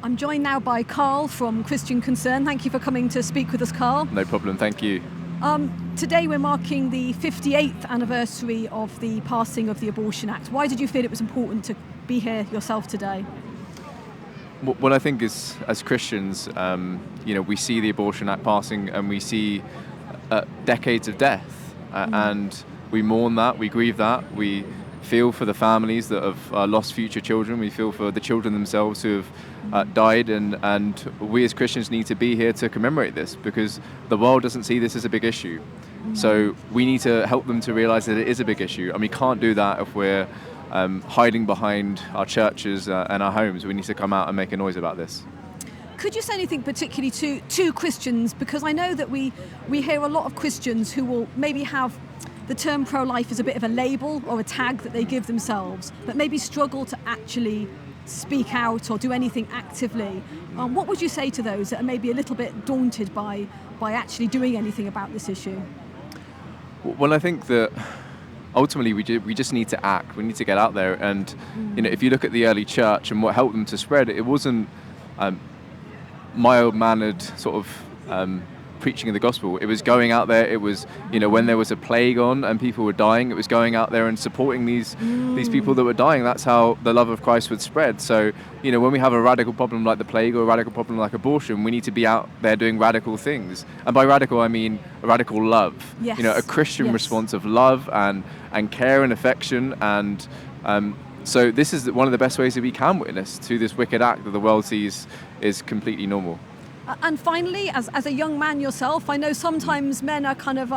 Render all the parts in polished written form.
I'm joined now by Carl from Christian Concern. Thank you for coming to speak with us, Carl. No problem, thank you. Today we're marking the 58th anniversary of the passing of the Abortion Act. Why did you feel it was important to be here yourself today? What I think is, as Christians, we see the Abortion Act passing and we see decades of death, and we mourn that, we grieve that, we feel for the families that have lost future children, we feel for the children themselves who have died, and we as Christians need to be here to commemorate this because the world doesn't see this as a big issue. So we need to help them to realise that it is a big issue, and we can't do that if we're hiding behind our churches and our homes. We need to come out and make a noise about this. Could you say anything particularly to Christians? Because I know that we hear a lot of Christians who will maybe have the term pro-life as a bit of a label or a tag that they give themselves, but maybe struggle to actually speak out or do anything actively. What would you say to those that are maybe a little bit daunted by actually doing anything about this issue? Well, I think that ultimately we just need to act. We need to get out there, and if you look at the early church and what helped them to spread, it wasn't mild-mannered sort of preaching of the gospel. It was going out there. It was when there was a plague on and people were dying, it was going out there and supporting these people that were dying. That's how the love of Christ would spread. So when we have a radical problem like the plague or a radical problem like abortion, we need to be out there doing radical things. And by radical I mean a radical love. Yes. A Christian response of love and care and affection, and so this is one of the best ways that we can witness to this wicked act that the world sees is completely normal. And finally, as a young man yourself, I know sometimes men are kind of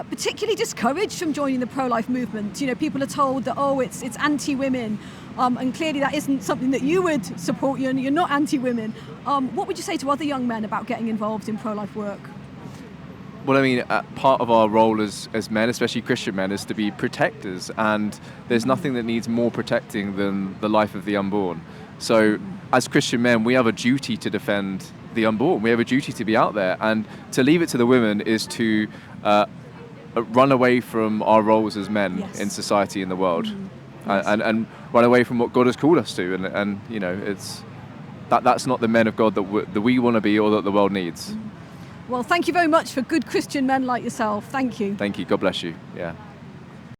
particularly discouraged from joining the pro-life movement. People are told that, it's anti-women, and clearly that isn't something that you would support. You're not anti-women. What would you say to other young men about getting involved in pro-life work? Well, I mean, part of our role as men, especially Christian men, is to be protectors, and there's nothing that needs more protecting than the life of the unborn. So as Christian men, we have a duty to defend the unborn. We have a duty to be out there, and to leave it to the women is to run away from our roles as men in society in the world, and run away from what God has called us to, and it's that's not the men of God that we want to be or that the world needs. Well, thank you very much for good Christian men like yourself. Thank you. Thank you. God bless you. Yeah.